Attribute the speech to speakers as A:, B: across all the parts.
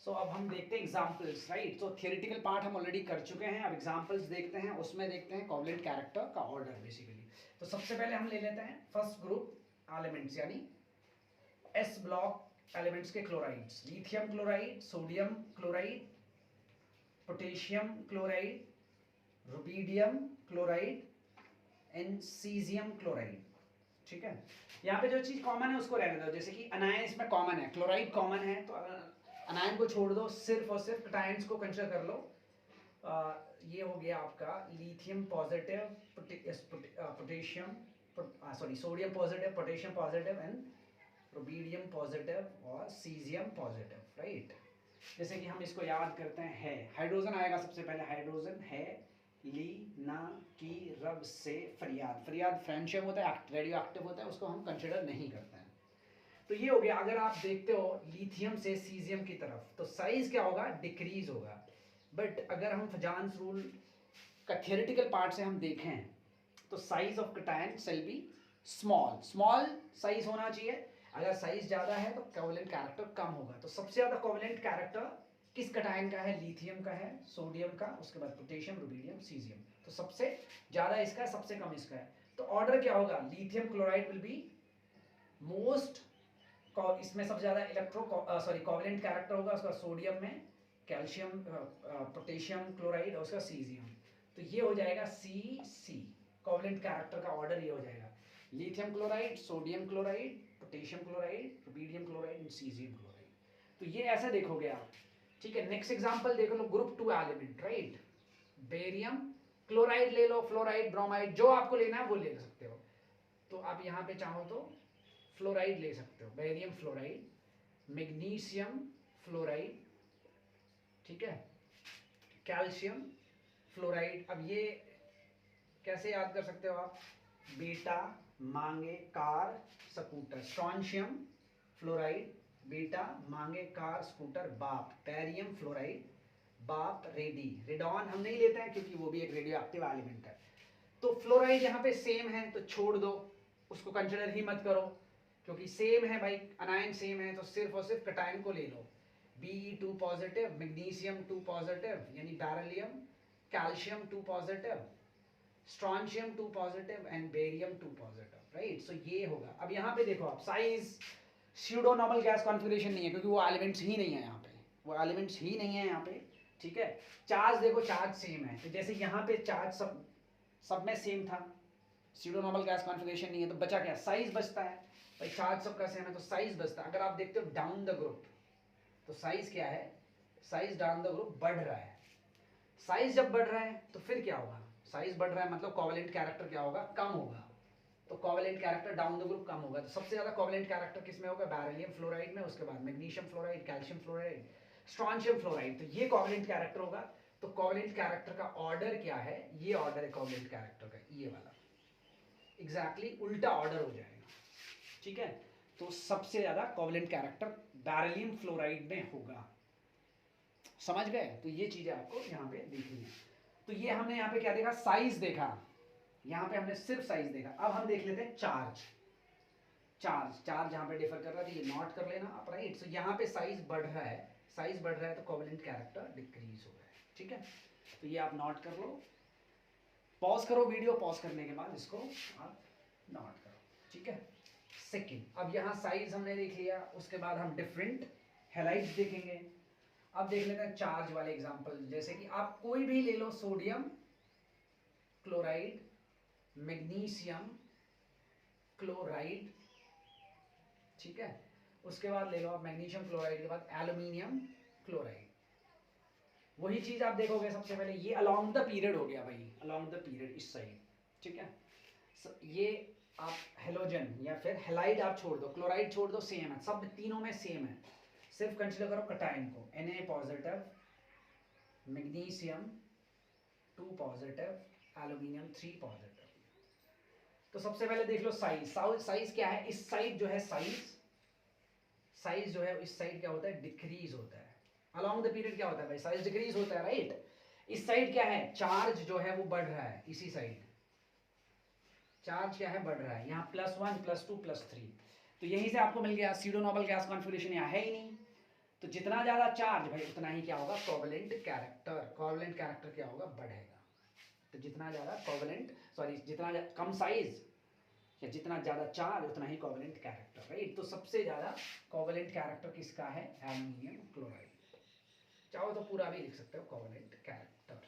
A: सो अब हम देखते हैं एग्जाम्पल्स, राइट। सो थियोरेटिकल पार्ट हम ऑलरेडी कर चुके हैं, अब एग्जाम्पल्स देखते हैं। उसमें देखते हैं कोवलेंट कैरेक्टर का ऑर्डर बेसिकली। तो सबसे पहले हम ले लेते हैं फर्स्ट ग्रुप एलिमेंट्स, यानी एस ब्लॉक एलिमेंट्स के chlorides. Lithium chloride, sodium chloride, potassium chloride, rubidium chloride and caesium chloride. ठीक है, यहाँ पे जो चीज कॉमन है उसको रहने दो, जैसे कि अनायन इसमें कॉमन है, क्लोराइड कॉमन है, तो अनायन को छोड़ दो, सिर्फ और सिर्फ कैटायंस को कंसीडर कर लो। ये हो गया आपका lithium positive, potassium sorry sodium positive, potassium positive and rubidium positive और सीजियम पॉजिटिव, राइट। जैसे कि हम इसको याद करते हैं, है हाइड्रोजन आएगा सबसे पहले, हाइड्रोजन है ली ना की रब से फरियाद, फरियाद फ्रेंडशिप होता है, रेडियो एक्टिव होता है, उसको हम कंसिडर नहीं करते हैं। तो ये हो गया। अगर आप देखते हो लिथियम से सीजियम की तरफ, तो साइज क्या होगा, डिक्रीज होगा। बट अगर हम फजान्स रूल का थियोरेटिकल पार्ट से हम देखें, तो size of cation shell be small, small size होना चाहिए। अगर साइज ज़्यादा है तो कोवलेंट कैरेक्टर कम होगा। तो सबसे ज़्यादा कोवलेंट कैरेक्टर किस कैटायन का है, लिथियम का है, सोडियम का, उसके बाद पोटेशियम, रुबीडियम, सीजियम। तो सबसे ज़्यादा इसका है, सबसे कम इसका है। तो ऑर्डर क्या होगा, lithium chloride will be most, इसमें सबसे ज़्यादा कोवलेंट कैरेक्टर होगा, उसका सोडियम में कैल्शियम, पोटेशियम क्लोराइड और उसका सीजियम। तो ये हो जाएगा सी, कोवलेंट कैरेक्टर का ऑर्डर ये हो जाएगा, lithium chloride, sodium chloride, potassium chloride, rubidium chloride and caesium chloride. तो ये ऐसा देखोगे आप। ठीक है, नेक्स्ट एग्जांपल देख लो, group 2 element, right. Barium chloride ले लो, फ्लोराइड, ब्रोमाइड, जो आपको लेना है वो ले सकते हो। तो आप यहाँ पे चाहो तो फ्लोराइड ले सकते हो, बेरियम फ्लोराइड, मैग्नीशियम फ्लोराइड, ठीक है, कैल्शियम फ्लोराइड। अब ये कैसे याद कर सकते हो आप, बीटा मांगे car scooter, strontium fluoride, beta मांगे कार स्कूटर बाप, बैरियम फ्लोराइड बाप रेडी, रेडॉन हम नहीं लेते हैं क्योंकि वो भी एक रेडियो एक्टिव एलिमेंट है। तो फ्लोराइड यहाँ पे सेम है तो छोड़ दो, उसको कंसिडर ही मत करो, क्योंकि सेम है भाई, अनायन सेम है, तो सिर्फ और सिर्फ कैटायन को ले लो। Be2 पॉजिटिव, मैग्नीशियम 2 पॉजिटिव यानी beryllium, calcium 2 positive, strontium 2 positive and barium 2 positive, right. So ये होगा। अब यहाँ पे देखो आप, size pseudo normal gas configuration नहीं है, क्योंकि वो एलिमेंट्स ही नहीं है यहाँ पे, वो एलिमेंट्स ही नहीं है यहाँ पे। ठीक है, चार्ज देखो, चार्ज सेम है, तो जैसे यहाँ पे चार्ज सब में सेम था, स्यूडो नॉर्मल गैस कॉन्फ़िगरेशन नहीं है, तो बचा क्या, साइज बचता है भाई, चार्ज सबका सेम है तो साइज बचता है। अगर आप देखते हो डाउन द ग्रुप, तो साइज क्या है, साइज डाउन द ग्रुप बढ़ रहा है। साइज जब बढ़ रहा है तो फिर क्या होगा, साइज बढ़ रहा है मतलब कोवलेंट कैरेक्टर क्या होगा, कम होगा। तो covalent character down the group कम होगा। तो सबसे ज्यादा कोवलेंट कैरेक्टर किसमें होगा, बेरिलियम फ्लोराइड में, उसके बाद magnesium fluoride, calcium fluoride, strontium fluoride. तो ये कोवलेंट कैरेक्टर होगा। तो कोवलेंट कैरेक्टर का ऑर्डर क्या है, ये ऑर्डर है कोवलेंट कैरेक्टर का, ये वाला एग्जैक्टली उल्टा ऑर्डर हो जाएगा। ठीक है, तो सबसे ज्यादा कोवलेंट कैरेक्टर बेरिलियम फ्लोराइड में होगा। समझ गए, तो ये चीजें आपको यहाँ पे देखनी है। तो ये हमने यहाँ पे क्या देखा, साइज देखा, यहाँ पे हमने सिर्फ साइज देखा। अब हम देख लेते हैं चार्ज, चार्ज यहाँ पे डिफर कर रहा है, ये नोट कर लेना आप, राइट। सो यहाँ पे साइज बढ़ रहा है, साइज बढ़ रहा है तो कोवलेंट कैरेक्टर डिक्रीज हो रहा है। ठीक है, तो ये आप नोट कर लो, पॉज करो वीडियो, पॉज करने के बाद इसको आप नोट करो। ठीक है, सेकेंड, अब यहाँ साइज हमने देख लिया, उसके बाद हम डिफरेंट हैलाइड्स देखेंगे। अब देख लेते हैं चार्ज वाले एग्जांपल, जैसे कि आप कोई भी ले लो, सोडियम क्लोराइड, मैग्नीशियम क्लोराइड, ठीक है, उसके बाद ले लो आप मैग्नीशियम क्लोराइड के बाद एल्यूमिनियम क्लोराइड। वही चीज आप देखोगे, सबसे पहले ये अलोंग द पीरियड हो गया भाई, अलोंग द पीरियड इस साइड। ठीक है, ये आप हेलोजन या फिर हेलाइड आप छोड़ दो, क्लोराइड छोड़ दो, सेम है, सब तीनों में सेम है। सिर्फ कंसीडर करो कैटायन को, Na positive, magnesium 2 positive, aluminium 3 positive. तो सबसे पहले देख लो साइज, साइज क्या है, इस साइड जो है साइज जो है इस साइड क्या होता है, डिक्रीज होता है। अलोंग द पीरियड क्या होता है भाई, साइज डिक्रीज होता है, राइट। इस साइड क्या है, चार्ज जो है वो बढ़ रहा है, इसी साइड चार्ज क्या है, बढ़ रहा है, यहाँ +1 +2 +3। तो यहीं से आपको मिल गया, स्यूडो नॉर्मल गैस कॉन्फ़िगरेशन यहाँ है ही नहीं, तो जितना ज़्यादा चार्ज भाई उतना ही क्या होगा, कोवेलेंट कैरेक्टर, कोवेलेंट कैरेक्टर क्या होगा, बढ़ेगा। तो जितना ज़्यादा जितना कम साइज या जितना ज़्यादा चार्ज उतना ही कोवेलेंट कैरेक्टर, राइट। तो सबसे ज़्यादा कोवेलेंट कैरेक्टर किसका है, एल्युमिनियम क्लोराइड। चाहो तो पूरा भी लिख सकते हो, कोवेलेंट कैरेक्टर।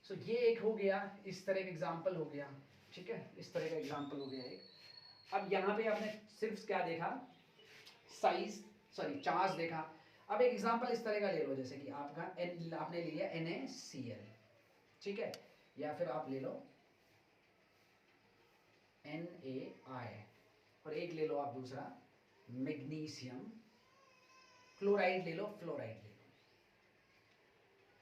A: सो ये एक हो गया, इस तरह का एग्जाम्पल हो गया, ठीक है, इस तरह का एग्जाम्पल हो गया एक। अब यहाँ पे आपने सिर्फ क्या देखा, चार्ज देखा। अब एक एग्जाम्पल इस तरह का ले लो, जैसे कि आपने ले लिया NaCl, ठीक है, या फिर आप ले लो NaI, और एक ले लो आप दूसरा मैग्नीशियम क्लोराइड ले लो, फ्लोराइड ले लो।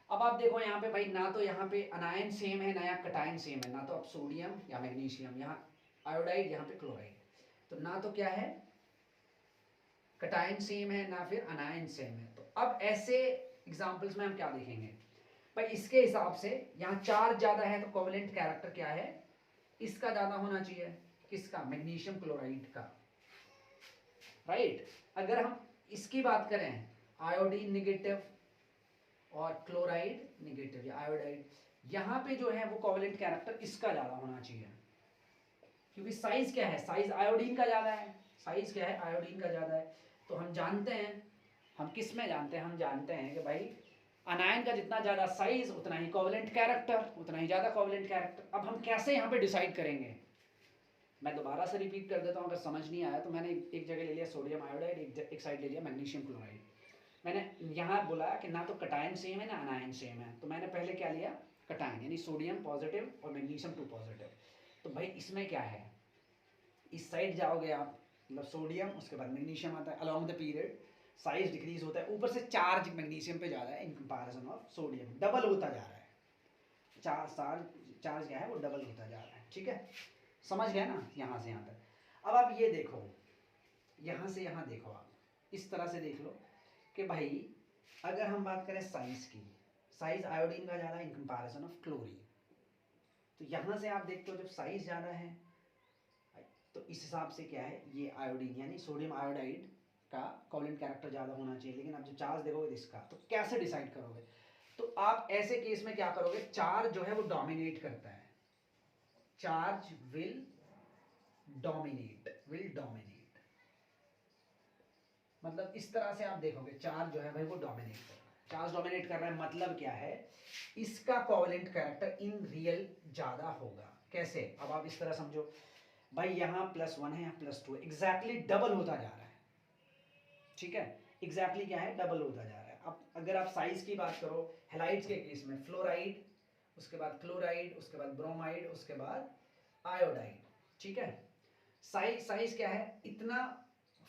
A: अब आप देखो यहाँ पे भाई, ना तो यहाँ पे अनायन सेम है, ना कटायन सेम है, ना तो आप सोडियम या मैग्नीशियम, यहाँ आयोडाइड, यहाँ पे क्लोराइड। तो ना तो क्या है, कटायन सेम है, ना फिर अनायन सेम है। तो अब ऐसे एग्जांपल्स में हम क्या देखेंगे भाई, इसके हिसाब से यहाँ चार्ज ज्यादा है तो कोवेलेंट कैरेक्टर क्या है, इसका ज्यादा होना चाहिए, किसका, मैग्नीशियम क्लोराइड का, राइट। अगर हम इसकी बात करें, आयोडीन निगेटिव और क्लोराइड निगेटिव या आयोडाइड, यहाँ पे जो है वो कोवेलेंट कैरेक्टर इसका ज़्यादा होना चाहिए, क्योंकि साइज क्या है, साइज आयोडीन का ज़्यादा है, साइज क्या है, आयोडीन का ज़्यादा है। तो हम जानते हैं, हम किस में जानते हैं, हम जानते हैं कि भाई अनायन का जितना ज़्यादा साइज उतना ही कोवेलेंट कैरेक्टर, उतना ही ज़्यादा कोवेलेंट कैरेक्टर। अब हम कैसे यहाँ पे डिसाइड करेंगे, मैं दोबारा से रिपीट कर देता हूँ, अगर समझ नहीं आया तो मैंने एक जगह ले लिया सोडियम आयोडाइड, एक साइड ले लिया मैग्नीशियम क्लोराइड। मैंने यहाँ बोला कि ना तो कटायन सेम है ना अनायन सेम है, तो मैंने पहले क्या लिया, कटायन, यानी सोडियम पॉजिटिव और मैग्नीशियम 2 पॉजिटिव। तो भाई इसमें क्या है, इस साइड जाओगे आप, मतलब सोडियम, उसके बाद मैग्नीशियम आता है, along the period size decrease होता है, ऊपर से चार्ज मैग्नीशियम पे ज़्यादा है in comparison of sodium, double होता जा रहा है, चार्ज क्या है वो डबल होता जा रहा है, ठीक है, समझ गया ना यहाँ से यहाँ तक। अब आप ये देखो, यहाँ से यहाँ देखो, आप इस तरह से देख लो कि भाई अगर हम बात करें साइज की, साइज आयोडीन का ज़्यादा इन कंपैरिजन ऑफ क्लोरीन। तो यहाँ से आप देखते हो जब साइज ज़्यादा है तो इस हिसाब से क्या है, ये आयोडीन यानी सोडियम आयोडाइड का कोवेलेंट कैरेक्टर ज़्यादा होना चाहिए। लेकिन आप जो चार्ज देखोगे इसका, तो कैसे डिसाइड करोगे, तो आप ऐसे केस में क्या करोगे, चार्ज जो है वो डोमिनेट करता है, चार्ज विल डोमिनेट, मतलब इस तरह से आप देखोगे चार्ज जो है भाई वो डोमिनेट कर रहा है, चार्ज डोमिनेट कर रहा है, मतलब क्या है, इसका कोवेलेंट कैरेक्टर इन रियल ज्यादा होगा। कैसे, अब आप इस तरह समझो भाई, यहाँ +1 है, यहाँ +2 है, एग्जैक्टली डबल होता जा रहा है, ठीक है, एग्जैक्टली क्या है, डबल होता जा रहा है। अब अगर आप साइज की बात करो, हेलाइड्स के केस में फ्लोराइड, उसके बाद क्लोराइड, उसके बाद ब्रोमाइड, उसके बाद आयोडाइड, ठीक है, साइज क्या है, इतना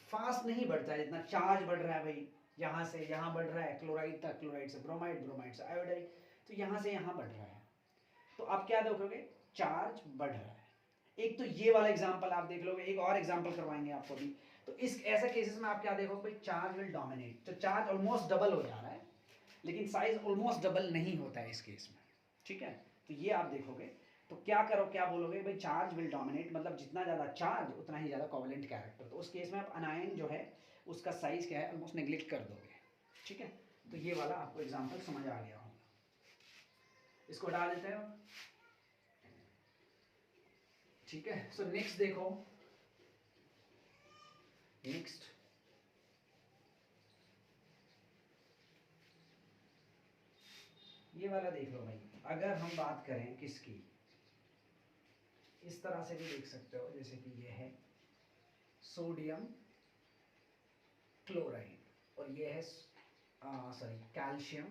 A: फास्ट नहीं बढ़ता है जितना चार्ज बढ़ रहा है भाई, यहाँ से यहाँ बढ़ रहा है क्लोराइड तक, क्लोराइड से ब्रोमाइड, ब्रोमाइड से आयोडाइड, तो यहाँ से यहाँ बढ़ रहा है। तो आप क्या देखोगे, चार्ज बढ़ रहा है। एक तो ये वाला एग्जांपल आप देख लोगे, एक और एग्जांपल करवाएंगे आपको भी। तो इस ऐसे केसेस में आप क्या देखोगे, चार्ज विल डोमिनेट, तो चार्ज ऑलमोस्ट डबल हो जा रहा है, लेकिन साइज ऑलमोस्ट डबल नहीं होता है इस केस में, ठीक है। तो ये आप देखोगे, तो क्या करो, क्या बोलोगे भाई, चार्ज विल डोमिनेट, मतलब जितना ज़्यादा चार्ज उतना ही ज़्यादा कोवेलेंट कैरेक्टर। तो उस केस में आप अनायन जो है उसका साइज क्या है, ऑलमोस्ट नेग्लेक्ट कर दोगे, ठीक है। तो ये वाला आपको एग्जांपल समझ आ गया होगा, इसको हटा देते हैं, ठीक है। सो नेक्स्ट देखो, नेक्स्ट ये वाला देख लो भाई, अगर हम बात करें किसकी, इस तरह से भी देख सकते हो, जैसे कि ये है सोडियम क्लोराइड और ये है कैल्शियम,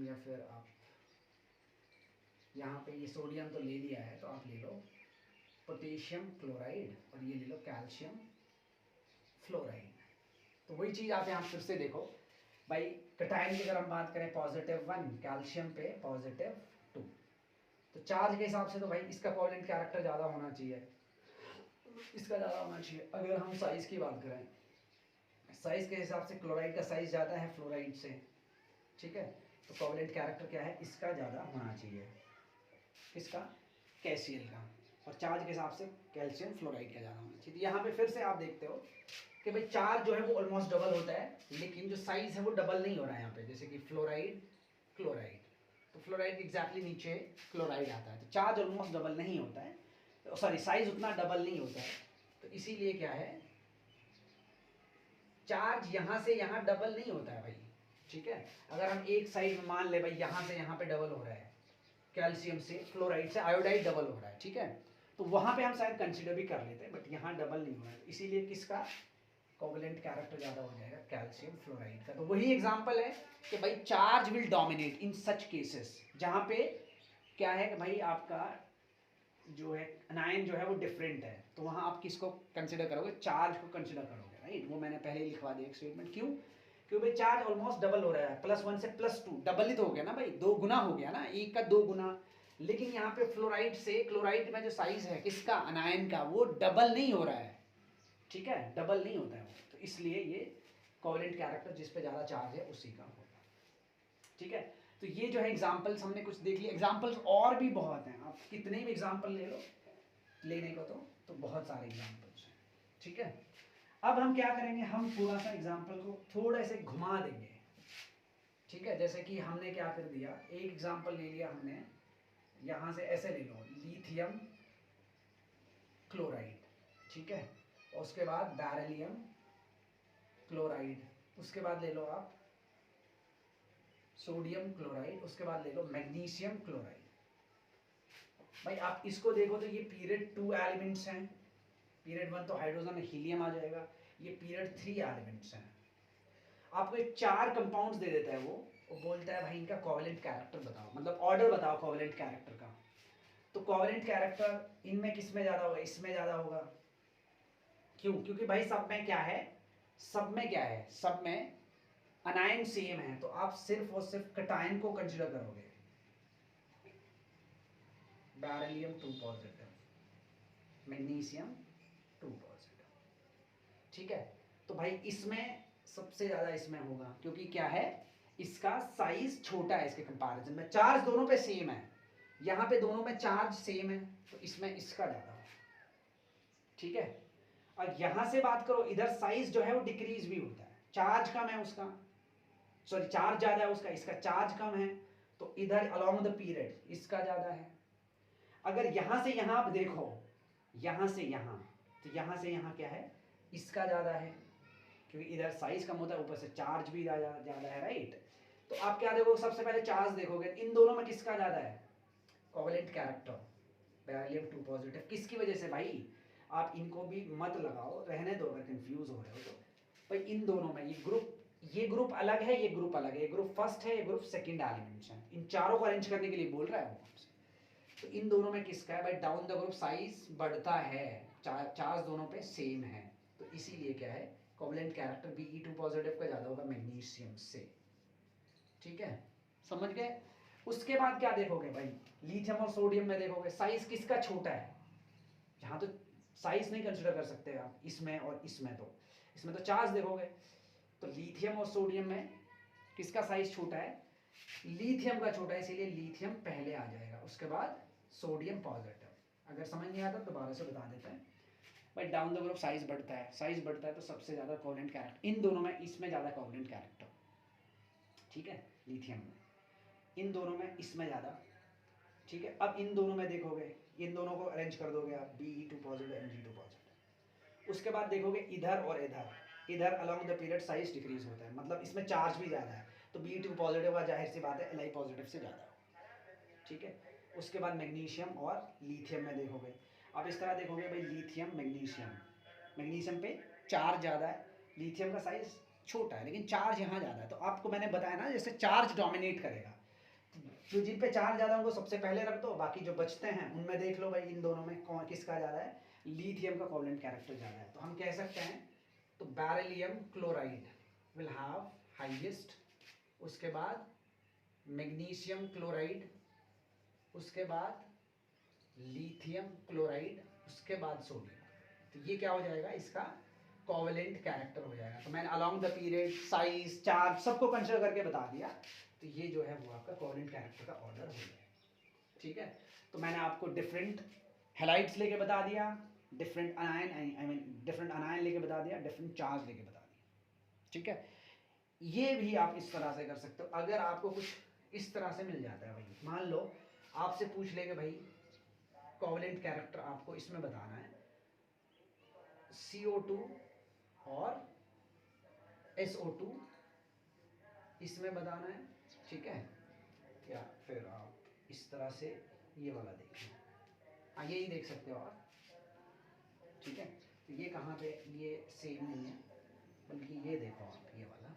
A: या फिर आप यहाँ पे ये सोडियम तो ले लिया है, तो आप ले लो पोटेशियम क्लोराइड और ये ले लो कैल्शियम फ्लोराइड। तो वही चीज़ आप यहाँ फिर से देखो भाई, कटायन की अगर हम बात करें +1, कैल्शियम पे +2, तो चार्ज के हिसाब से तो भाई इसका कोवेलेंट कैरेक्टर ज़्यादा होना चाहिए, इसका ज़्यादा होना चाहिए। अगर हम साइज़ की बात करें, साइज़ के हिसाब से क्लोराइड का साइज़ ज़्यादा है फ्लोराइड से, ठीक है, तो कोवेलेंट कैरेक्टर क्या है, इसका ज़्यादा होना चाहिए, किसका, कैसियल का। और चार्ज के हिसाब से कैल्शियम फ्लोराइड का ज़्यादा होना चाहिए। यहाँ पे फिर से आप देखते हो कि भाई चार्ज जो है वो ऑलमोस्ट डबल होता है, लेकिन जो साइज है वो डबल नहीं हो रहा है यहाँ पे। जैसे कि फ्लोराइड क्लोराइड, तो फ्लोराइड एग्जैक्टली नीचे क्लोराइड आता है, तो चार्ज ऑलमोस्ट डबल नहीं होता है, सॉरी साइज उतना डबल नहीं होता है। तो इसीलिए क्या है, चार्ज यहाँ से यहाँ डबल नहीं होता है भाई, ठीक है। अगर हम एक साइड में मान ले भाई यहाँ से यहाँ पे डबल हो रहा है, कैल्शियम से फ्लोराइड से आयोडाइड डबल हो रहा है, ठीक है, तो वहाँ पे हम शायद कंसिडर भी कर लेते हैं, बट यहाँ डबल नहीं हो रहा है, इसीलिए किसका कोवलेंट कैरेक्टर ज़्यादा हो जाएगा, कैल्शियम फ्लोराइड का। तो वही एग्जाम्पल है कि भाई charge will dominate in such cases, जहाँ पे क्या है कि भाई आपका जो है अनायन जो है वो डिफरेंट है, तो वहाँ आप किसको कंसिडर करोगे, चार्ज को कंसिडर करोगे, राइट। वो मैंने पहले ही लिखवा दिया एक स्टेटमेंट, क्यों, क्योंकि भाई चार्ज ऑलमोस्ट डबल हो रहा है, +1 से +2 डबल ही तो हो गया ना भाई, 2 गुना हो गया ना, एक का 2 गुना। लेकिन यहाँ पे फ्लोराइड से क्लोराइड में जो साइज है किसका, अनायन का, वो डबल नहीं हो रहा है, ठीक है, डबल नहीं होता है वो, तो इसलिए ये कोवलेंट कैरेक्टर जिस पे ज़्यादा चार्ज है उसी का होगा, ठीक है। तो ये जो है एग्जाम्पल्स हमने कुछ देख लिए, एग्जाम्पल्स और भी बहुत हैं, आप कितने भी एग्जाम्पल ले लो लेने को तो बहुत सारे एग्जाम्पल्स हैं, ठीक है। अब हम क्या करेंगे, हम थोड़ा सा एग्जाम्पल को थोड़ा से घुमा देंगे, ठीक है। जैसे कि हमने क्या कर दिया, एक एग्जाम्पल ले लिया हमने, यहाँ से ऐसे ले लो लिथियम क्लोराइड, ठीक है, और उसके बाद बेरिलियम क्लोराइड, उसके बाद ले लो आप सोडियम क्लोराइड, उसके बाद ले लो मैग्नीशियम क्लोराइड। भाई आप इसको देखो तो ये पीरियड 2 एलिमेंट्स हैं, पीरियड 1 तो हाइड्रोजन हीलियम आ जाएगा, ये पीरियड 3 एलिमेंट्स हैं। आपको एक 4 कंपाउंड्स दे देता है वो बोलता है भाई इनका कोवलेंट कैरेक्टर बताओ, मतलब ऑर्डर बताओ कोवलेंट कैरेक्टर का। तो कोवलेंट कैरेक्टर इनमें किस में ज़्यादा होगा, इसमें ज़्यादा होगा, क्यों, क्योंकि भाई सब में क्या है, सब में क्या है, सब में अनायन सेम है, तो आप सिर्फ और सिर्फ कटायन को कंसिडर करोगे, बेरिलियम 2 पॉजिटिव, मैग्नीशियम 2 पॉजिटिव, ठीक है। तो भाई इसमें सबसे ज़्यादा इसमें होगा, क्योंकि क्या है, इसका साइज छोटा है इसके कंपैरिजन में, चार्ज दोनों पे सेम है, यहाँ पे दोनों में चार्ज सेम है, तो इसमें इसका ज़्यादा होगा, ठीक है। और यहाँ से बात करो, इधर साइज जो है वो डिक्रीज भी होता है, चार्ज कम है उसका, सॉरी चार्ज ज़्यादा है उसका, इसका चार्ज कम है, तो इधर अलोंग द पीरियड इसका ज़्यादा है। अगर यहाँ से यहाँ आप देखो, यहाँ से यहाँ, तो यहाँ से यहाँ क्या है, इसका ज़्यादा है, क्योंकि इधर साइज कम होता है, ऊपर से चार्ज भी ज़्यादा है, राइट। तो आप क्या देखोगे, सबसे पहले चार्ज देखोगे, इन दोनों में किसका ज़्यादा है, कोवलेंट कैरेक्टर बेरिलियम 2 पॉजिटिव, किसकी वजह से भाई, आप इनको भी मत लगाओ, रहने दो अगर कंफ्यूज हो रहे हो तो। भाई इन दोनों में ये ग्रुप अलग है, ये ग्रुप अलग है, ये ग्रुप फर्स्ट है, ये ग्रुप सेकंड एलिमेंट्स हैं, इन चारों को अरेंज करने के लिए बोल रहा है वो आपसे। तो इन दोनों में किसका है भाई, डाउन द ग्रुप साइज बढ़ता है, चार्ज दोनों पे सेम है, तो इसीलिए क्या है, कोवलेंट कैरेक्टर Be2 पॉजिटिव का ज़्यादा होगा मैग्नीशियम से, ठीक है, समझ गए। उसके बाद क्या देखोगे भाई, लिथियम और सोडियम में देखोगे साइज किसका छोटा है, यहाँ तो साइज नहीं कंसिडर कर सकते आप, इसमें और इसमें तो चार्ज देखोगे, तो लिथियम और सोडियम में किसका साइज छोटा है, लिथियम का छोटा है, इसीलिए लिथियम पहले आ जाएगा, उसके बाद सोडियम पॉजिटिव। अगर समझ नहीं आता दोबारा से बता देते हैं भाई, डाउन द ग्रुप साइज बढ़ता है, तो सबसे ज़्यादा कोवलेंट कैरेक्टर इन दोनों में, इसमें ज़्यादा कोवलेंट कैरेक्टर, ठीक है, लिथियम में, इन दोनों में इसमें ज़्यादा, ठीक है। अब इन दोनों में देखोगे, इन दोनों को अरेंज कर दोगे आप, Be2 पॉजिटिव Mg2 पॉजिटिव। उसके बाद देखोगे इधर और इधर along the period size decrease होता है, मतलब इसमें चार्ज भी ज़्यादा है, तो Be2 पॉजिटिव का जाहिर सी बात है Li पॉजिटिव से ज़्यादा होगा, ठीक है। उसके बाद मैग्नीशियम और लिथियम में देखोगे, अब इस तरह देखोगे भाई, लिथियम मैग्नीशियम पे चार्ज ज़्यादा है, लिथियम का साइज छोटा है लेकिन चार्ज यहाँ ज़्यादा है, तो आपको मैंने बताया ना जैसे चार्ज डोमिनेट करेगा, तो जिन पे चार्ज ज़्यादा उनको सबसे पहले रख दो, बाकी जो बचते हैं उनमें देख लो भाई इन दोनों में कौन किसका ज़्यादा है, लिथियम का कोवलेंट कैरेक्टर ज़्यादा है, तो हम कह सकते हैं तो beryllium chloride will have highest, उसके बाद मैग्नीशियम क्लोराइड, उसके बाद लिथियम क्लोराइड, उसके बाद सोडियम, तो ये क्या हो जाएगा, इसका कोवलेंट कैरेक्टर हो जाएगा। तो मैंने along the period size charge सबको कंसिडर करके बता दिया, तो ये जो है वो आपका कोवलेंट कैरेक्टर का ऑर्डर हो गया, ठीक है। तो मैंने आपको डिफरेंट हैलाइड्स लेके बता दिया, डिफरेंट अनायन आई मीन डिफरेंट अनायन लेके बता दिया, डिफरेंट चार्ज लेके बता दिया। ठीक है, ये भी आप इस तरह से कर सकते हो। अगर आपको कुछ इस तरह से मिल जाता है भाई, मान लो आपसे पूछ लेंगे भाई कोवलेंट कैरेक्टर आपको इसमें बताना है, CO2 और SO2 इसमें बताना है। ठीक है, या फिर आप इस तरह से ये वाला देखें, हाँ यही देख सकते हो आप। ठीक है, तो ये कहाँ पे, ये सेम नहीं है, बल्कि ये देखो आप, ये वाला,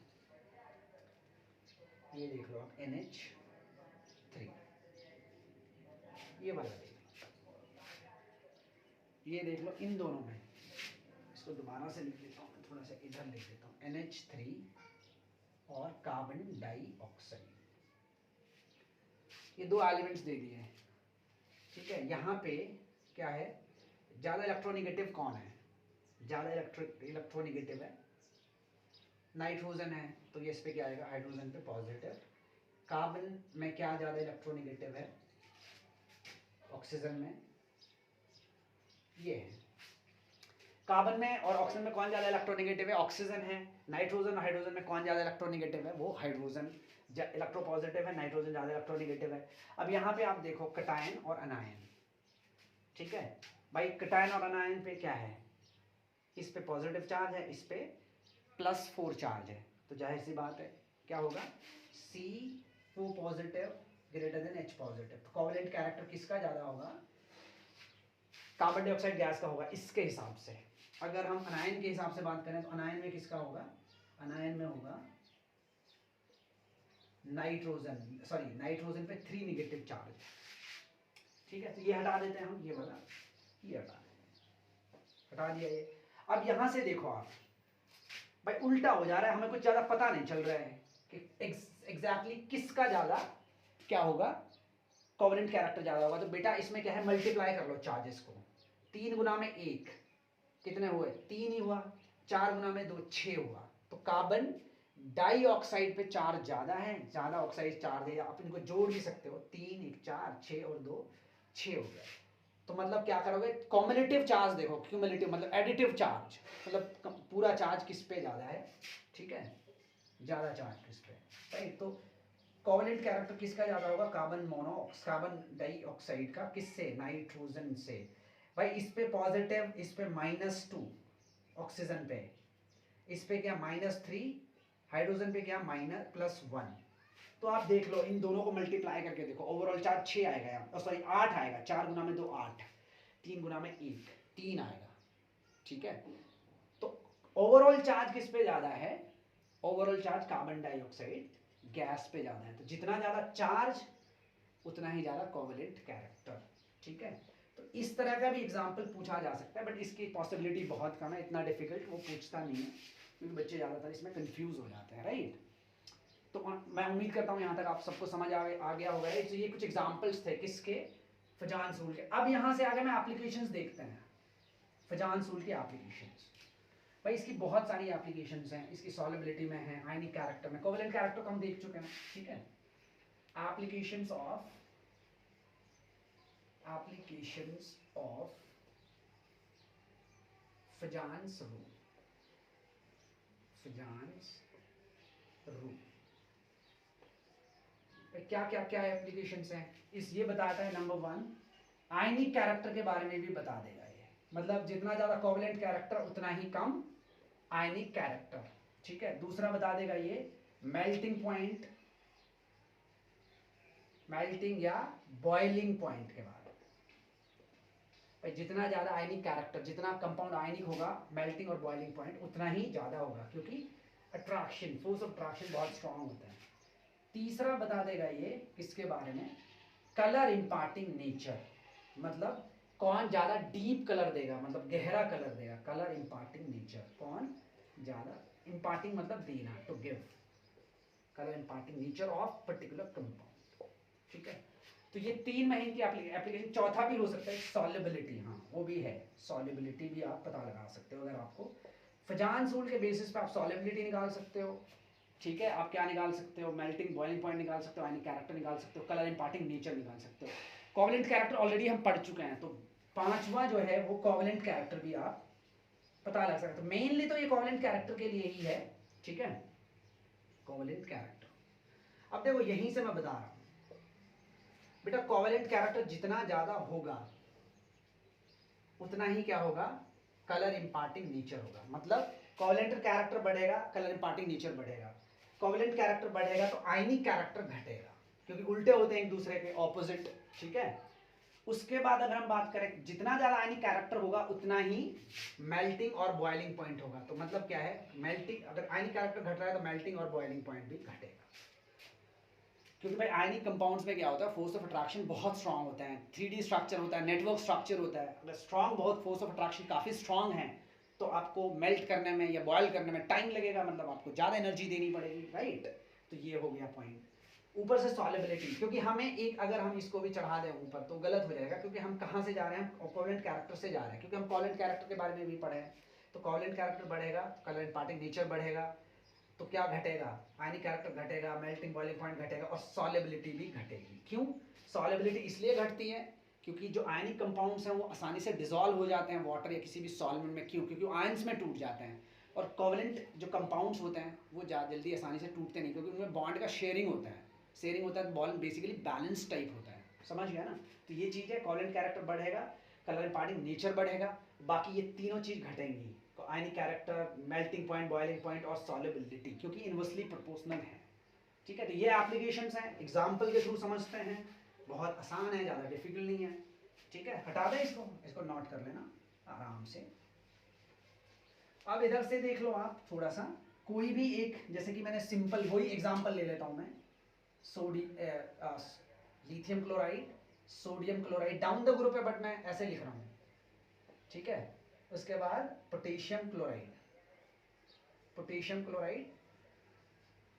A: ये देख लो आप NH3, ये वाला देख लो, ये देख लो इन दोनों में। इसको दोबारा से लिख लेता हूँ, थोड़ा सा इधर लिख देता हूँ, NH3 और कार्बन डाइऑक्साइड, ये दो एलिमेंट्स दे दिए हैं। ठीक है, यहाँ पे क्या है, ज़्यादा इलेक्ट्रोनिगेटिव कौन है, ज़्यादा इलेक्ट्रोनिगेटिव है नाइट्रोजन है, तो ये इस पे क्या आएगा, हाइड्रोजन पे पॉजिटिव। कार्बन में क्या ज़्यादा इलेक्ट्रोनिगेटिव है, ऑक्सीजन में, ये है। कार्बन में और ऑक्सीजन में कौन ज़्यादा इलेक्ट्रोनिगेटिव है, ऑक्सीजन है। नाइट्रोजन और हाइड्रोजन में कौन ज़्यादा इलेक्ट्रोनिगेटिव है, वो हाइड्रोजन इलेक्ट्रोपॉजिटिव है, नाइट्रोजन ज़्यादा इलेक्ट्रोनिगेटिव है। अब यहाँ पे आप देखो कटायन और अनायन। ठीक है भाई, कटायन और अनायन पे क्या है, इस पे पॉजिटिव चार्ज है, इस पे +4 चार्ज है, तो जाहिर सी बात है क्या होगा, CO positive greater than H positive. तो कोवलेंट कैरेक्टर किसका ज़्यादा होगा, कार्बन डाइऑक्साइड गैस का होगा इसके हिसाब से। अगर हम अनायन के हिसाब से बात करें तो अनायन में किसका होगा, अनायन में होगा नाइट्रोजन, सॉरी नाइट्रोजन पे 3 निगेटिव चार्ज। ठीक है, तो ये हटा देते हैं हम, ये वाला ये हटा दिया ये। अब यहां से देखो आप भाई, उल्टा हो जा रहा है, हमें कुछ ज़्यादा पता नहीं चल रहा है कि एग्जैक्टली किसका ज़्यादा क्या होगा, कोवलेंट कैरेक्टर ज़्यादा होगा। तो बेटा इसमें क्या है, मल्टीप्लाई कर लो चार्जेस को, 3 गुना में 1 कितने हुए, 3 ही हुआ, 4 गुना में 2 6 हुआ। तो कार्बन डाइऑक्साइड पे चार्ज ज़्यादा है, ज़्यादा ऑक्साइड चार्ज है, आप इनको जोड़ भी सकते हो, 3 1 4 6 और 2 6 हो गया। तो मतलब क्या करोगे, कॉम्युलेटिव चार्ज देखो, क्यूमुलेटिव मतलब एडिटिव चार्ज, मतलब पूरा चार्ज किस पे ज़्यादा है। ठीक है, ज़्यादा चार्ज किस पे, राइट। तो कोवलेंट कैरेक्टर किसका ज़्यादा होगा, कार्बन डाइऑक्साइड का, किससे, नाइट्रोजन से। भाई इस पे पॉजिटिव, इस पे -2 ऑक्सीजन पे, इस पे क्या -3, हाइड्रोजन पे क्या -+1। तो आप देख लो इन दोनों को मल्टीप्लाई करके देखो, ओवरऑल चार्ज 6 आएगा यहाँ, सॉरी 8 आएगा, 4 गुना में 2 8, 3 गुना में 1 3 आएगा। ठीक है, तो ओवरऑल चार्ज किस पे ज़्यादा है, overall charge carbon dioxide gas पे ज़्यादा है। तो जितना ज़्यादा चार्ज उतना ही ज़्यादा कोवलेंट कैरेक्टर। ठीक है, तो इस तरह का भी एग्जाम्पल पूछा जा सकता है, बट इसकी पॉसिबिलिटी बहुत कम है, इतना डिफिकल्ट वो पूछता नहीं है, क्योंकि बच्चे ज़्यादातर इसमें कंफ्यूज हो जाते हैं, राइट। तो मैं उम्मीद करता हूँ यहाँ तक आप सबको समझ आ गया होगा। तो ये कुछ एग्जाम्पल्स थे किसके, फजान सूल के। अब यहाँ से आगे मैं एप्लीकेशंस देखते हैं, फजान सूल के एप्लीकेशंस। भाई इसकी बहुत सारी एप्लीकेशंस हैं, इसकी सॉल्युबिलिटी में है, आयनिक कैरेक्टर में, कोवलेंट कैरेक्टर को हम देख चुके हैं। ठीक है, एप्लीकेशंस ऑफ फजान्स रूल, फजान्स रूल क्या क्या क्या एप्लीकेशंस हैं, इस ये बताता है। नंबर 1, आयनिक कैरेक्टर के बारे में भी बता देगा ये, मतलब जितना ज़्यादा कोवलेंट कैरेक्टर उतना ही कम आयनिक कैरेक्टर। ठीक है, दूसरा बता देगा ये मेल्टिंग पॉइंट, मेल्टिंग या बॉइलिंग पॉइंट के बारे में। भाई जितना ज़्यादा आयनिक कैरेक्टर, जितना कंपाउंड आयनिक होगा, मेल्टिंग और बॉइलिंग पॉइंट उतना ही ज़्यादा होगा, क्योंकि अट्रैक्शन, फोर्स ऑफ अट्रैक्शन बहुत स्ट्रांग होता है। तीसरा बता देगा ये किसके बारे में, कलर इम्पार्टिंग नेचर, मतलब कौन ज़्यादा डीप कलर देगा, मतलब गहरा कलर देगा, कलर इम्पार्टिंग नेचर, कौन ज़्यादा, इम्पार्टिंग मतलब देना, to give, colour imparting nature of particular compound. ठीक है, तो ये 3 महीने की एप्लीकेशन। चौथा भी हो सकता है सॉल्युबिलिटी, हाँ वो भी है, सॉल्युबिलिटी भी आप पता लगा सकते हो। अगर आपको फजान रूल के बेसिस पे आप सॉल्युबिलिटी निकाल सकते हो। ठीक है, आप क्या निकाल सकते हो, मेल्टिंग बॉइलिंग पॉइंट निकाल सकते हो, आयनिक कैरेक्टर निकाल सकते हो, कलर इम्पार्टिंग नेचर निकाल सकते हो। कोवलेंट कैरेक्टर ऑलरेडी हम पढ़ चुके हैं, तो पांचवा जो है वो कोवेलेंट कैरेक्टर भी आप पता लग सकता है। मेनली तो ये कोवेलेंट कैरेक्टर के लिए ही है, ठीक है, कोवेलेंट कैरेक्टर। अब देखो यहीं से मैं बता रहा हूं बेटा, कोवेलेंट कैरेक्टर जितना ज्यादा होगा उतना ही क्या होगा, कलर इंपार्टिंग नेचर होगा। मतलब कोवेलेंट कैरेक्टर बढ़ेगा, कलर इंपार्टिंग नेचर बढ़ेगा। कोवेलेंट कैरेक्टर बढ़ेगा तो आयनिक कैरेक्टर घटेगा, क्योंकि उल्टे होते हैं एक दूसरे के, ऑपोजिट, ठीक है। उसके बाद अगर हम बात करें, जितना ज्यादा आयनिक कैरेक्टर होगा उतना ही मेल्टिंग और बॉइलिंग पॉइंट होगा। तो मतलब क्या है, मेल्टिंग, अगर आयनिक कैरेक्टर घट रहा है तो मेल्टिंग और बॉइलिंग पॉइंट भी घटेगा। क्योंकि भाई आयनिक कंपाउंड्स में क्या होता है, फोर्स ऑफ अट्रैक्शन बहुत स्ट्रांग होता है, 3D स्ट्रक्चर होता है, नेटवर्क स्ट्रक्चर होता है। अगर स्ट्रांग बहुत फोर्स ऑफ अट्रैक्शन काफी स्ट्रांग है तो आपको मेल्ट करने में या बॉयल करने में टाइम लगेगा, मतलब आपको ज्यादा एनर्जी देनी पड़ेगी, राइट। तो ये हो गया पॉइंट। ऊपर से सॉल्युबिलिटी, क्योंकि हमें एक, अगर हम इसको भी चढ़ा दें ऊपर तो गलत हो जाएगा, क्योंकि हम कहाँ से जा रहे हैं, कोवेलेंट कैरेक्टर से जा रहे हैं, क्योंकि हम कोवेलेंट कैरेक्टर के बारे में भी पढ़े हैं। तो कोवेलेंट कैरेक्टर बढ़ेगा, कलर इंपार्टिंग नेचर बढ़ेगा, तो क्या घटेगा, आयनिक कैरेक्टर घटेगा, मेल्टिंग बॉइलिंग पॉइंट घटेगा और सॉल्युबिलिटी भी घटेगी। क्यों सॉल्युबिलिटी इसलिए घटती है, क्योंकि जो आयनिक कंपाउंड्स हैं वो आसानी से डिसॉल्व हो जाते हैं वाटर या किसी भी सॉल्वेंट में। क्यों, क्योंकि आयंस में टूट जाते हैं। और कोवेलेंट जो कंपाउंड्स होते हैं वो ज़्यादा जल्दी आसानी से टूटते नहीं, क्योंकि उनमें बॉन्ड का शेयरिंग होता है। शेयरिंग होता है, बॉन्ड बेसिकली बैलेंस टाइप होता है, समझ गया ना। तो ये चीज़ है, कोवेलेंट कैरेक्टर बढ़ेगा, कलर इंपार्टिंग नेचर बढ़ेगा, बाकी ये तीनों चीज़ घटेंगी, ionic character, melting point, boiling point और सॉल्युबिलिटी, क्योंकि इनवर्सली प्रोपोर्शनल है, ठीक है। तो ये एप्लीकेशंस हैं, एग्जांपल के थ्रू समझते हैं, बहुत आसान है, ज़्यादा डिफिकल्ट नहीं है, ठीक है। हटा दें इसको नोट कर लेना आराम से। अब इधर से देख लो आप थोड़ा सा, कोई भी एक, जैसे कि मैंने सिंपल वही एग्जांपल ले लेता हूं मैं, lithium chloride, sodium chloride, down the group है बट मैं ऐसे लिख रहा हूं, ठीक है। उसके बाद पोटेशियम क्लोराइड,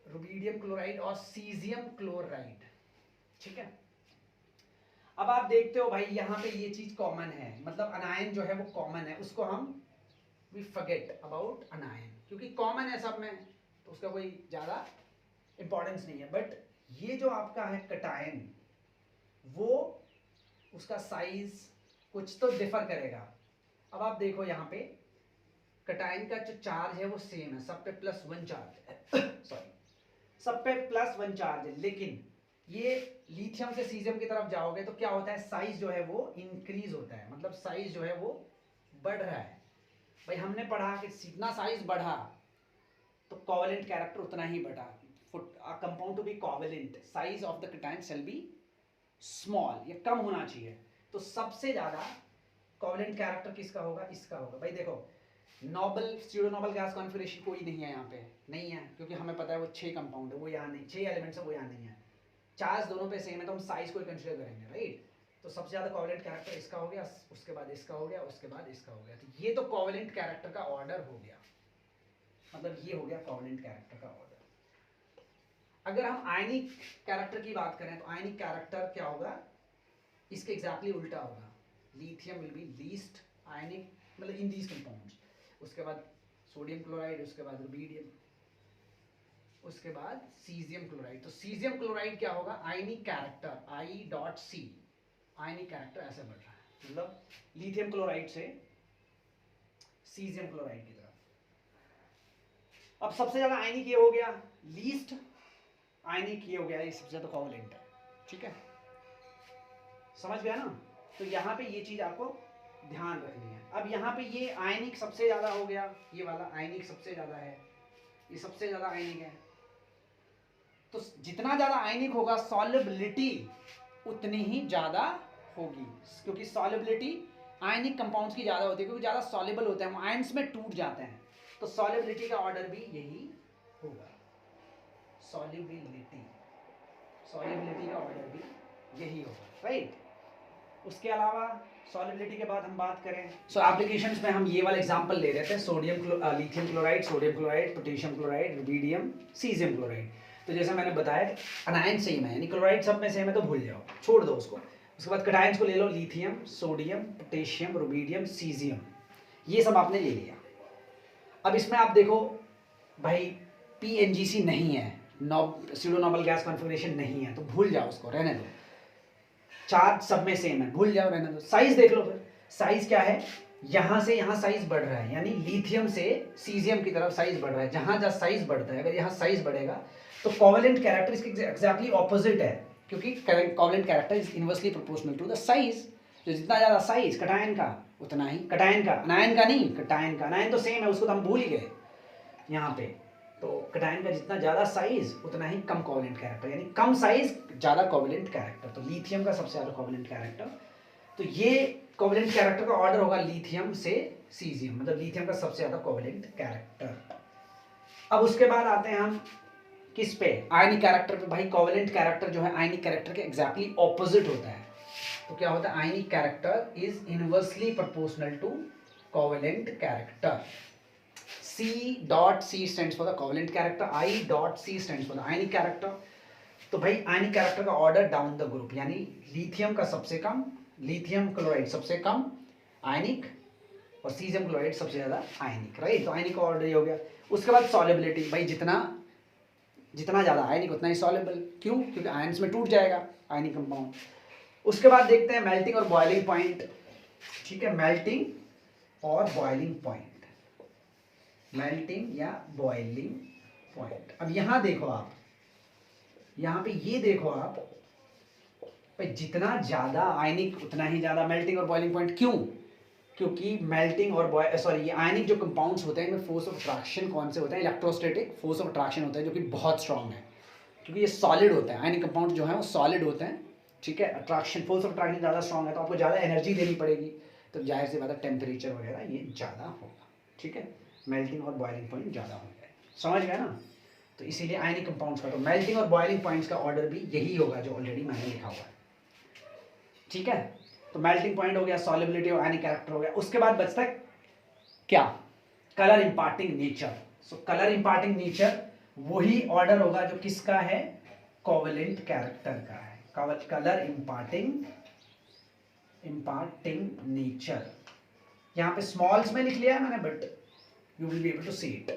A: रुबिडियम क्लोराइड और सीजियम क्लोराइड, ठीक है। अब आप देखते हो भाई यहाँ पे ये चीज कॉमन है, मतलब अनायन जो है वो कॉमन है, उसको हम वी फॉरगेट अबाउट अनायन, क्योंकि कॉमन है सब में तो उसका कोई ज्यादा इंपॉर्टेंस नहीं है। बट ये जो आपका है कटायन, वो उसका साइज कुछ तो डिफर करेगा। अब आप देखो यहाँ पे कटायन का जो चार्ज है वो सेम है, सब पे +1 चार्ज है सॉरी, सब पे +1 चार्ज है, लेकिन ये लिथियम से सीजियम की तरफ जाओगे तो क्या होता है, साइज जो है वो इंक्रीज होता है, मतलब साइज जो है वो बढ़ रहा है। भाई हमने पढ़ा कि जितना साइज बढ़ा तो कोवेलेंट कैरेक्टर उतना ही बढ़ा। Compound to be covalent, size of the cation shall be small, ये कम होना चाहिए। तो सबसे ज्यादा कोवेलेंट कैरेक्टर किसका होगा, इसका होगा। भाई देखो noble, pseudo noble gas configuration कोई नहीं है यहाँ पे, नहीं है, क्योंकि हमें पता है वो 6 कंपाउंड है, वो यहाँ नहीं, 6 एलिमेंट्स है वो यहाँ नहीं है। चार्ज दोनों पे सेम है तो हम साइज को ही कंसीडर करेंगे, राइट। तो सबसे ज्यादा कोवेलेंट कैरेक्टर इसका हो गया, उसके बाद इसका हो गया, उसके बाद इसका हो गया। तो ये तो कोवेलेंट कैरेक्टर का ऑर्डर हो गया, मतलब ये हो गया कोवेलेंट कैरेक्टर का ऑर्डर। अगर हम आयनिक कैरेक्टर की बात करें तो आयनिक कैरेक्टर क्या होगा, इसके एग्जैक्टली उल्टा होगा। लिथियम विल बी लीस्ट आयनिक, मतलब इन दीज कंपाउंड्स। उसके बाद सोडियम क्लोराइड, उसके बाद रुबिडियम, उसके बाद सीजियम क्लोराइड। तो सीजियम क्लोराइड क्या होगा, आयनिक कैरेक्टर I.C, आयनिक कैरेक्टर ऐसे बढ़ रहा है, मतलब लिथियम क्लोराइड से सीजियम क्लोराइड की तरफ। अब सबसे ज्यादा आयनिक ये हो गया, लीस्ट आयनिक ये हो गया, ये सबसे ज्यादा कोवेलेंट है, ठीक है, समझ गया ना। तो यहाँ पे ये चीज आपको ध्यान रखनी है। अब यहाँ पे ये आयनिक सबसे ज्यादा हो गया, ये वाला आयनिक सबसे ज्यादा है, ये सबसे ज्यादा आयनिक है। तो जितना ज्यादा आयनिक होगा सॉल्युबिलिटी उतनी ही ज्यादा होगी, क्योंकि सॉल्युबिलिटी आयनिक कंपाउंड्स की ज्यादा होती है, क्योंकि ज्यादा सॉल्युबल होते हैं, आयंस में टूट जाते हैं। तो सॉल्युबिलिटी का ऑर्डर भी यही होगा, सॉल्युबिलिटी का ऑर्डर भी यही होगा, राइट। उसके अलावा सॉल्युबिलिटी के बाद हम बात करें, सो एप्लीकेशंस में हम ये वाला एग्जांपल ले रहे थे, lithium chloride, sodium chloride, potassium chloride, rubidium, caesium chloride. तो जैसे मैंने बताया अनायन सेम है, यानी क्लोराइड सब में सेम है, तो भूल जाओ, छोड़ दो उसको। उसके बाद कटायंस को ले लो, lithium, sodium, potassium, rubidium, caesium, ये सब आपने ले लिया। अब इसमें आप देखो भाई PNGC नहीं है, स्यूडो नोबल गैस कॉन्फिगरेशन नहीं है, तो भूल जाओ उसको, रहने दो। चार्ज सब में सेम है, भूल जाओ, रहने दो। साइज देख लो, फिर साइज क्या है, यहाँ से यहाँ साइज बढ़ रहा है, यानी लिथियम से सीजियम की तरफ साइज बढ़ रहा है। जहाँ जहाँ साइज बढ़ता है, अगर यहाँ साइज बढ़ेगा तो कोवेलेंट कैरेक्टर इसके एग्जैक्टली ऑपोजिट है, क्योंकि covalent character is inversely proportional to the size. तो जितना ज़्यादा साइज कटायन का उतना ही, कटायन का, अनायन का नहीं, कटायन का, अनायन तो सेम है, उसको तो हम भूल ही गए यहाँ पे। तो कटायन का जितना ज़्यादा साइज उतना ही कम कोवेलेंट कैरेक्टर, यानी कम साइज ज़्यादा कोवेलेंट कैरेक्टर। तो लिथियम का सबसे ज़्यादा कोवेलेंट कैरेक्टर, तो ये कोवेलेंट कैरेक्टर का ऑर्डर होगा लिथियम से सीजियम, मतलब लिथियम का सबसे ज़्यादा कोवेलेंट कैरेक्टर। अब उसके बाद आते हैं हम किस पे, आयनिक कैरेक्टर पे। भाई कोवेलेंट कैरेक्टर जो है आयनिक कैरेक्टर के एग्जैक्टली ऑपोजिट होता है। तो क्या होता है, ionic character is inversely proportional to covalent character. C.C stands for the covalent character, I.C stands for the ionic character। तो भाई आयनिक कैरेक्टर का ऑर्डर डाउन द ग्रुप, यानी लिथियम का सबसे कम, लिथियम क्लोराइड सबसे कम आयनिक, और सीजियम क्लोराइड सबसे ज़्यादा आयनिक, राइट। तो आयनिक का ऑर्डर ये हो गया। उसके बाद सॉल्युबिलिटी, भाई जितना ज़्यादा आयनिक उतना ही सॉल्युबल, क्यों, क्योंकि आयंस में टूट जाएगा आयनिक कंपाउंड। उसके बाद देखते हैं मेल्टिंग और बॉइलिंग पॉइंट, ठीक है, मेल्टिंग और बॉइलिंग पॉइंट, मेल्टिंग या बॉइलिंग पॉइंट। अब यहाँ देखो आप, यहाँ पे ये देखो आप, भाई जितना ज़्यादा आयनिक उतना ही ज़्यादा मेल्टिंग और बॉइलिंग पॉइंट, क्यों, क्योंकि मेल्टिंग और ये आयनिक जो कंपाउंड्स होते हैं इनमें फोर्स ऑफ अट्रैक्शन कौन से होते हैं, इलेक्ट्रोस्टैटिक फोर्स ऑफ अट्रैक्शन होता है, जो कि बहुत स्ट्रांग है, क्योंकि ये सॉलिड होता है, आयनिक कंपाउंड जो है वो सॉलिड होते हैं, ठीक है। अट्रैक्शन, फोर्स ऑफ अट्रैक्शन ज़्यादा स्ट्रांग है, तो आपको ज़्यादा एनर्जी देनी पड़ेगी, तो जाहिर से ज़्यादा टेम्परेचर वगैरह ये ज़्यादा होगा, ठीक है। मेल्टिंग और बॉइलिंग पॉइंट ज़्यादा होंगे, समझ गया ना। तो इसीलिए आयनिक कंपाउंड्स का तो मेल्टिंग और बॉइलिंग पॉइंट्स का ऑर्डर भी यही होगा जो ऑलरेडी मैंने लिखा हुआ है, ठीक है। तो मेल्टिंग पॉइंट हो गया, सॉल्युबिलिटी और आयनिक कैरेक्टर हो गया। उसके बाद बचता है क्या, कलर इंपार्टिंग नेचर। सो कलर इंपार्टिंग नेचर वही ऑर्डर होगा जो किसका है, कोवेलेंट कैरेक्टर का है, कलर इंपार्टिंग नेचर। यहाँ पे स्मॉल्स में लिख लिया है मैंने, but you will be able to see it.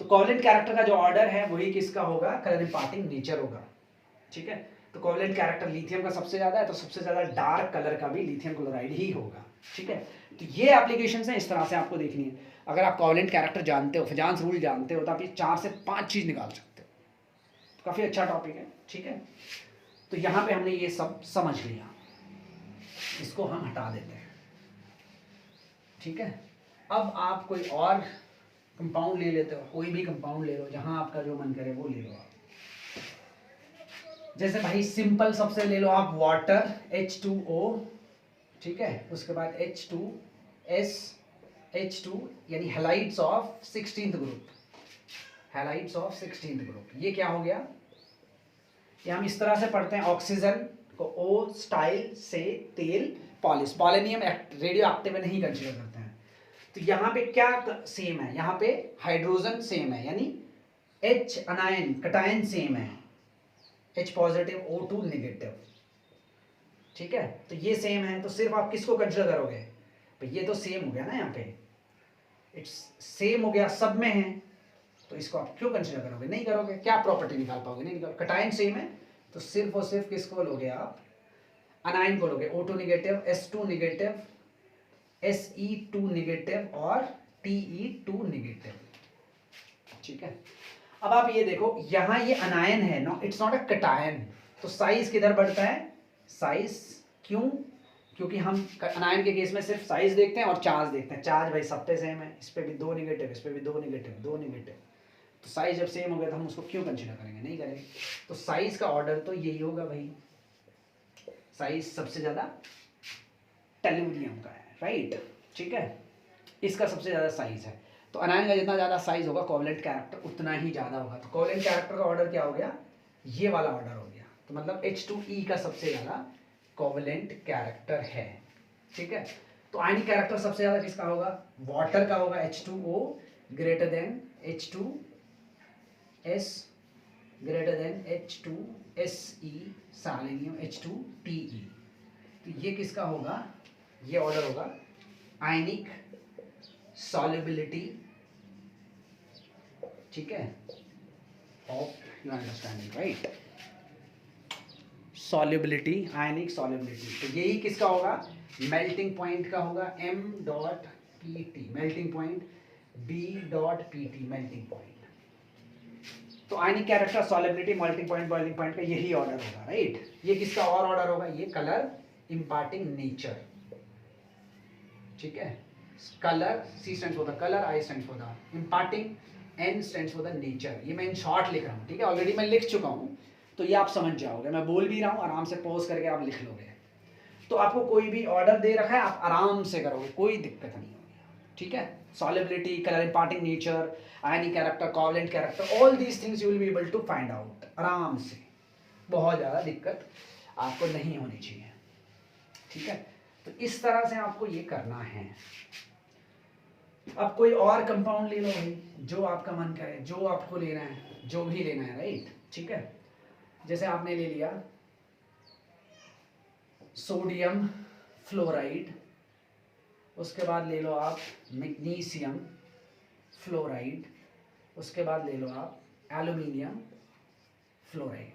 A: तो कोवेलेंट कैरेक्टर का जो ऑर्डर है वही किसका होगा, कलर इंपार्टिंग नेचर होगा, ठीक है। तो कोवेलेंट कैरेक्टर लिथियम का सबसे ज्यादा है, तो सबसे ज्यादा डार्क कलर का भी लिथियम क्लोराइड ही होगा, ठीक है। तो ये एप्लीकेशंस हैं, इस तरह से आपको देखनी है। अगर आप कोवेलेंट कैरेक्टर जानते हो, फिजांस रूल जानते हो, तो आप ये 4 से 5 चीज निकाल सकते हो। तो काफी अच्छा टॉपिक है, ठीक है। तो यहाँ पे हमने ये सब समझ लिया, इसको हम हटा देते हैं, ठीक है। अब आप कोई और कंपाउंड ले लेते हो, कोई भी कंपाउंड ले लो, जहां आपका जो मन करे वो ले लो आप। जैसे भाई सिंपल सबसे ले लो आप वाटर, H2O, ठीक है। उसके बाद H2S, H2 यानी halides of 16th group, halides of 16th group. ये क्या हो गया, ये हम इस तरह से पढ़ते हैं, ऑक्सीजन को O स्टाइल से तेल पॉलिश, पॉलिनियम रेडियो एक्टिव नहीं कंसीडर करते हैं। तो यहाँ पे क्या सेम है, यहाँ पे हाइड्रोजन सेम है, यानी H अनायन कटायन सेम है, H पॉजिटिव O2 नेगेटिव, ठीक है। तो ये सेम है, तो सिर्फ आप किसको कंसीडर करोगे, भाई ये तो सेम हो गया ना, यहाँ पे इट्स सेम हो गया, सब में है, तो इसको आप क्यों कंसीडर करोगे, नहीं करोगे, क्या प्रॉपर्टी निकाल पाओगे, नहीं निकाल। कटायन सेम है, तो सिर्फ और सिर्फ किसको लोगे आप, अनायन को लोगे, O2 negative, S2 negative, Se2 negative और Te2 नेगेटिव, ठीक है। अब आप ये देखो, यहाँ ये अनायन है ना, इट्स नॉट अ कटायन, तो साइज किधर बढ़ता है, साइज, क्यों, क्योंकि हम अनायन के केस में सिर्फ साइज देखते हैं और चार्ज देखते हैं। चार्ज भाई सब पे सेम है, इस पे भी 2 नेगेटिव, इस पे भी 2 नेगेटिव, 2 नेगेटिव, तो साइज जब सेम हो गया तो हम उसको क्यों कंसीडर करेंगे, नहीं करेंगे। तो साइज का ऑर्डर तो यही होगा भाई, साइज सबसे ज्यादा टेलुरियम का है, राइट, ठीक है, इसका सबसे ज्यादा साइज है। तो अनायन का जितना ज्यादा साइज होगा कोवेलेंट कैरेक्टर उतना ही ज्यादा होगा। तो कोवेलेंट कैरेक्टर का ऑर्डर क्या हो गया, ये वाला ऑर्डर हो गया, तो मतलब H2E का सबसे ज्यादा कोवेलेंट कैरेक्टर है, ठीक है। तो आयनिक कैरेक्टर सबसे ज्यादा किसका होगा, वाटर का होगा, H2O greater than H2S greater than H2Se सैलेनियम H2Te। तो ये किसका होगा, ये ऑर्डर होगा आयनिक सॉल्युबिलिटी, ठीक है, of you understanding, right, solubility, ionic solubility. तो यही किसका होगा, मेल्टिंग पॉइंट का होगा m.pt, melting point b.pt, melting point. तो ionic character, solubility, melting point, boiling point का यही ऑर्डर होगा, राइट। ये किसका और ऑर्डर होगा? ये कलर इम्पार्टिंग नेचर, ठीक है। Colour, C stands for the colour, I stands for the imparting, N stands for the nature. ये मैं इन शॉर्ट लिख रहा हूँ, ठीक है, ऑलरेडी मैं लिख चुका हूँ, तो ये आप समझ जाओगे। मैं बोल भी रहा हूँ, आराम से पॉज करके आप लिख लोगे। तो आपको कोई भी ऑर्डर दे रखा है, आप आराम से करोगे, कोई दिक्कत नहीं होगी, ठीक है। Solubility, colour imparting nature, ionic character, covalent character, all these things you will be able to find out आराम से, बहुत ज़्यादा दिक्कत आपको नहीं होनी चाहिए, ठीक है। तो इस तरह से आपको ये करना है। अब कोई और कंपाउंड ले लो भाई, जो आपका मन करे, जो आपको लेना है, जो भी लेना है, राइट, ठीक है। जैसे आपने ले लिया सोडियम फ्लोराइड, उसके बाद ले लो आप मैग्नीशियम फ्लोराइड, उसके बाद ले लो आप एल्यूमिनियम फ्लोराइड,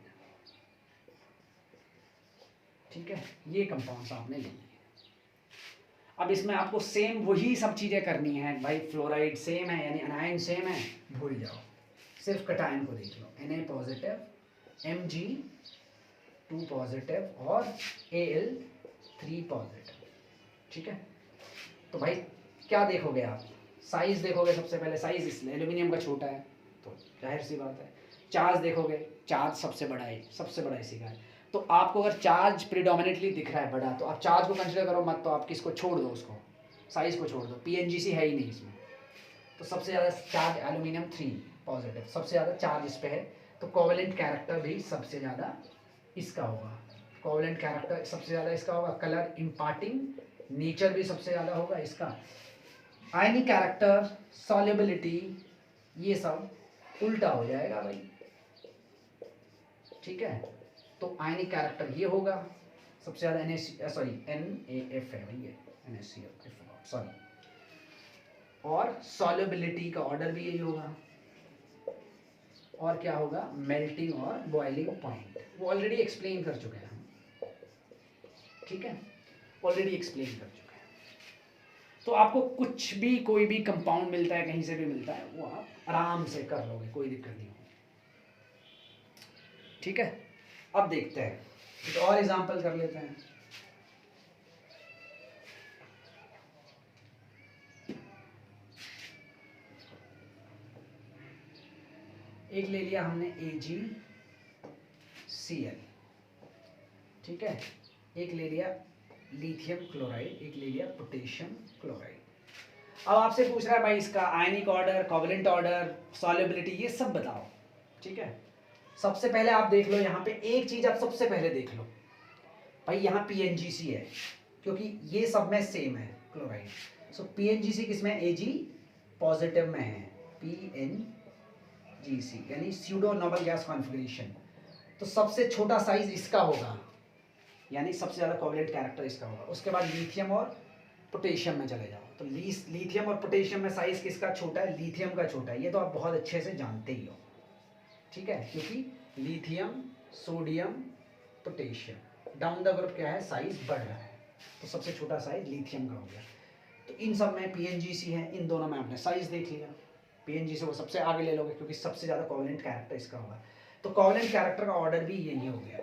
A: ठीक है। ये कंपाउंड्स आपने ले लिए। अब इसमें आपको सेम वही सब चीज़ें करनी है भाई, फ्लोराइड सेम है यानी अनायन सेम है, भूल जाओ, सिर्फ कटायन को देख लो, Na पॉजिटिव, Mg2 पॉजिटिव और Al3 पॉजिटिव, ठीक है। तो भाई क्या देखोगे आप? साइज देखोगे सबसे पहले, साइज इसलिए एल्यूमिनियम का छोटा है तो जाहिर सी बात है। चार्ज देखोगे, चार्ज सबसे बड़ा है, सबसे बड़ा इसी का है। तो आपको अगर चार्ज प्रीडोमिनेटली दिख रहा है बड़ा, तो आप चार्ज को कंसिडर करो मत, तो आप किसको छोड़ दो, उसको साइज को छोड़ दो, PNGC है ही नहीं इसमें। तो सबसे ज़्यादा चार्ज एल्यूमिनियम 3 पॉजिटिव, सबसे ज़्यादा चार्ज इस पे है, तो कोवलेंट कैरेक्टर भी सबसे ज़्यादा इसका होगा, कोवलेंट कैरेक्टर सबसे ज़्यादा इसका होगा, कलर इम्पार्टिंग नेचर भी सबसे ज़्यादा होगा इसका, आयनिक कैरेक्टर, सॉल्युबिलिटी, ये सब उल्टा हो जाएगा भाई, ठीक है। तो आयनिक कैरेक्टर ये होगा सबसे ज़्यादा, NaF है भाई, ये NaCl, सॉरी, और सॉल्युबिलिटी का ऑर्डर भी यही होगा, और क्या होगा, मेल्टिंग और बॉइलिंग पॉइंट, वो ऑलरेडी एक्सप्लेन कर चुके हैं हम, ठीक है, ऑलरेडी एक्सप्लेन कर चुके हैं। तो आपको कुछ भी, कोई भी कंपाउंड मिलता है, कहीं से भी मिलता है, वो आप आराम से कर लोगे, कोई दिक्कत नहीं होगी, ठीक है। अब देखते हैं, एक और एग्जांपल कर लेते हैं। एक ले लिया हमने AgCl, ठीक है, एक ले लिया लिथियम क्लोराइड, एक ले लिया पोटेशियम क्लोराइड। अब आपसे पूछ रहा है भाई इसका आयनिक ऑर्डर, कोवलेंट ऑर्डर, सॉल्युबिलिटी, ये सब बताओ, ठीक है। सबसे पहले आप देख लो, यहाँ पे एक चीज आप सबसे पहले देख लो भाई, यहाँ PNGC है, क्योंकि ये सब में सेम है क्लोराइड, सो PNGC किसमें, Ag पॉजिटिव में है, PNGC यानी स्यूडो नोबल गैस कॉन्फ़िगरेशन। तो सबसे छोटा साइज इसका होगा, यानी सबसे ज़्यादा कोवलेंट कैरेक्टर इसका होगा। उसके बाद लिथियम और पोटेशियम में चले जाओ, तो लिथियम और पोटेशियम में साइज किसका छोटा है, लिथियम का छोटा है, ये तो आप बहुत अच्छे से जानते ही हो, ठीक है, क्योंकि lithium, sodium, potassium, down the group क्या है, साइज बढ़ रहा है, तो सबसे छोटा साइज लिथियम का हो गया। तो इन सब में PNGC है, इन दोनों में आपने साइज देख लिया, PNGC वो सबसे आगे ले लोगे क्योंकि सबसे ज़्यादा कोवलेंट कैरेक्टर इसका होगा। तो कोवलेंट कैरेक्टर का ऑर्डर भी यही हो गया,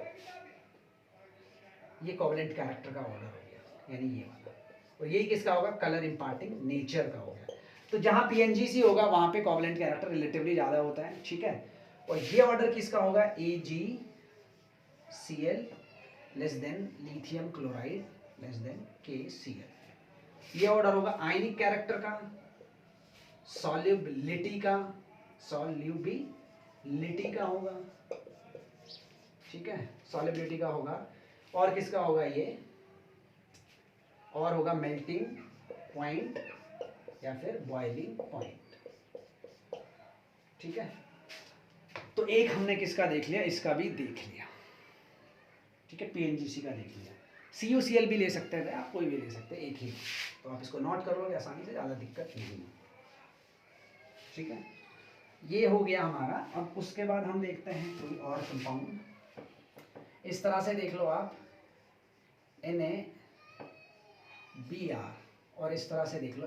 A: ये कोवलेंट कैरेक्टर का ऑर्डर हो गया, यानी ये वाला, और यही किसका होगा, कलर इम्पार्टिंग नेचर का हो गया। तो जहाँ PNGC होगा वहाँ पे कोवलेंट कैरेक्टर रिलेटिवली ज़्यादा होता है, ठीक है। और ये ऑर्डर किसका होगा, AgCl less than lithium chloride less than KCl, ये ऑर्डर होगा आयनिक कैरेक्टर का, सॉल्युबिलिटी का, सॉल्युबिलिटी का होगा, ठीक है, सॉल्युबिलिटी का होगा, और किसका होगा ये, और होगा मेल्टिंग पॉइंट या फिर बॉइलिंग पॉइंट, ठीक है। तो एक हमने किसका देख लिया, इसका भी देख लिया, ठीक है, PNGC का देख लिया। CuCl भी ले सकते हैं आप, कोई भी ले सकते हैं, एक ही, तो आप इसको नोट कर लोगे आसानी से, ज़्यादा दिक्कत नहीं है, ठीक है। ये हो गया हमारा। अब उसके बाद हम देखते हैं कोई और कंपाउंड, इस तरह से देख लो आप, Na Br, और इस तरह से देख लो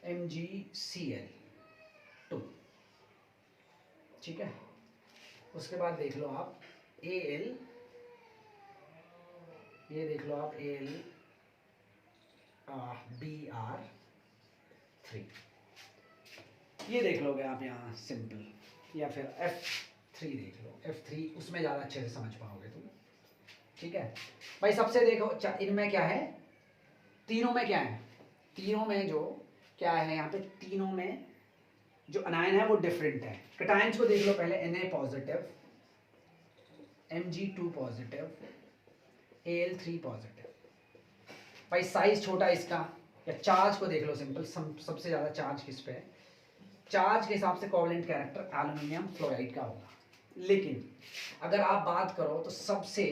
A: MgCl2, ठीक है। उसके बाद देख लो आप Al, ये देख लो आप Br3, ये देख लोगे आप यहाँ सिंपल, या फिर F3 देख लो, F3 उसमें ज़्यादा अच्छे से समझ पाओगे तुम, ठीक है भाई। सबसे देखो इनमें क्या है, तीनों में क्या है, तीनों में जो क्या है यहाँ पे, तीनों में जो अनायन है वो डिफरेंट है। कैटायंस को देख लो पहले, Na positive, Mg2 positive, Al3 positive. भाई साइज छोटा इसका, या चार्ज को देख लो सिंपल, सबसे ज़्यादा चार्ज किस पे है, चार्ज के हिसाब से कोवलेंट कैरेक्टर एल्युमिनियम फ्लोराइड का होगा। लेकिन अगर आप बात करो तो सबसे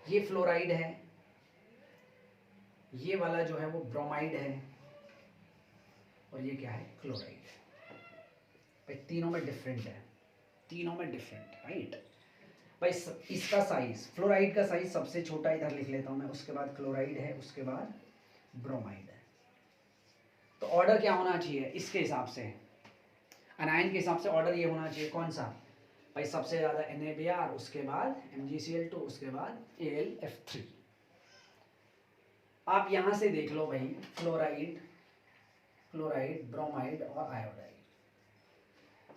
A: ये फ्लोराइड है, ये वाला जो है वो ब्रोमाइड है, और ये क्या है, क्लोराइड है। भाई तीनों में डिफरेंट है, तीनों में डिफरेंट, राइट। भाई इसका साइज, फ्लोराइड का साइज सबसे छोटा इधर लिख लेता हूं मैं, उसके बाद क्लोराइड है, उसके बाद ब्रोमाइड है। तो ऑर्डर क्या होना चाहिए इसके हिसाब से, अनायन के हिसाब से ऑर्डर ये होना चाहिए, कौन सा भाई, सबसे ज़्यादा NaBr, उसके बाद MgCl2, उसके बाद AlF3। आप यहाँ से देख लो भाई, फ्लोराइड, क्लोराइड, ब्रोमाइड और आयोडाइड,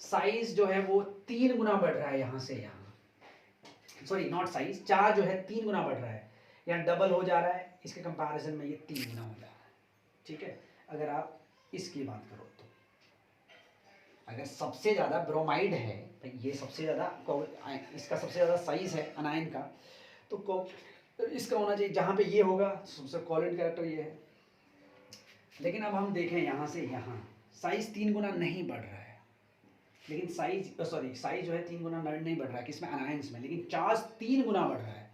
A: साइज जो है वो 3 गुना बढ़ रहा है यहाँ से यहाँ, सॉरी नॉट साइज, चार्ज जो है 3 गुना बढ़ रहा है, यहाँ डबल हो जा रहा है, इसके कंपैरिजन में ये 3 गुना हो जा रहा है, ठीक है। अगर आप इसकी बात करो तो अगर सबसे ज़्यादा ब्रोमाइड है, तो ये सबसे ज़्यादा, इसका सबसे ज़्यादा साइज है अनायन का, तो इसका होना चाहिए, जहाँ पे ये होगा सबसे कोवलेंट कैरेक्टर ये है। लेकिन अब हम देखें यहाँ से यहाँ, साइज 3 गुना नहीं बढ़ रहा है, लेकिन साइज जो है 3 गुना नहीं बढ़ रहा है किसमें, अनायंस में, लेकिन चार्ज 3 गुना बढ़ रहा है।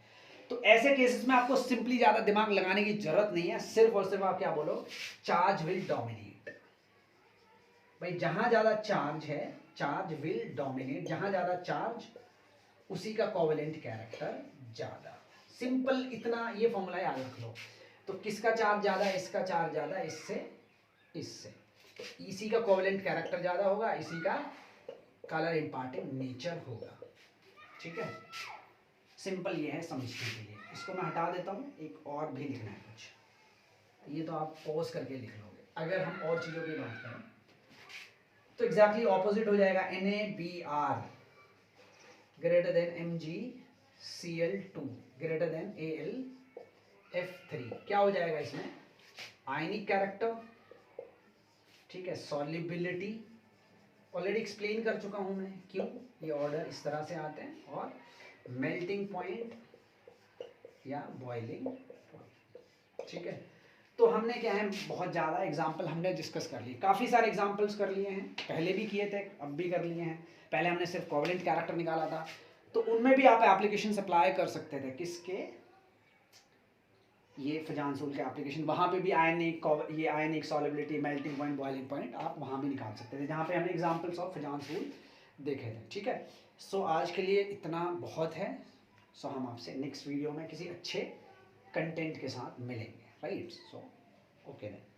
A: तो ऐसे केसेस में आपको सिंपली ज़्यादा दिमाग लगाने की जरूरत नहीं है, सिर्फ और सिर्फ आप क्या बोलो, चार्ज विल डोमिनेट। भाई जहां ज़्यादा चार्ज है, चार्ज विल डोमिनेट, जहां ज़्यादा चार्ज उसी का कोवेलेंट कैरेक्टर ज़्यादा। सिंपल इतना ये फॉर्मूला याद रख लो। तो किसका चार्ज ज़्यादा है, इसका चार्ज ज़्यादा, इससे तो इसी का कोवेलेंट कैरेक्टर ज़्यादा होगा, इसी का कलर इंपार्टिंग नेचर होगा, ठीक है। सिंपल ये है समझने के लिए। इसको मैं हटा देता हूँ, एक और भी लिखना है कुछ, ये तो आप पॉज करके लिख लोगे। अगर हम और चीज़ों की बात करें तो एग्जैक्टली ऑपोजिट हो जाएगा, NaBr greater than MgCl2 greater than AlF3। क्या हो जाएगा इसमें, आयनिक कैरेक्टर, ठीक है, सॉल्युबिलिटी ऑलरेडी एक्सप्लेन कर चुका हूं मैं क्यों ये ऑर्डर इस तरह से आते हैं, और मेल्टिंग पॉइंट या बॉइलिंग पॉइंट, ठीक है। तो हमने क्या है, बहुत ज़्यादा एग्जाम्पल हमने डिस्कस कर लिए, काफ़ी सारे एग्जाम्पल्स कर लिए हैं, पहले भी किए थे, अब भी कर लिए हैं। पहले हमने सिर्फ कोवेलेंट कैरेक्टर निकाला था, तो उनमें भी आप एप्लीकेशन अप्लाई कर सकते थे, किसके, ये फजानसूल के एप्लीकेशन, वहाँ पे भी ionic solubility, melting point, boiling point आप वहाँ भी निकाल सकते थे, जहाँ पे हमने एग्जाम्पल्स ऑफ फजानसूल देखे थे, ठीक है। सो आज के लिए इतना बहुत है। सो हम आपसे नेक्स्ट वीडियो में किसी अच्छे कंटेंट के साथ मिलेंगे, राइट। So okay.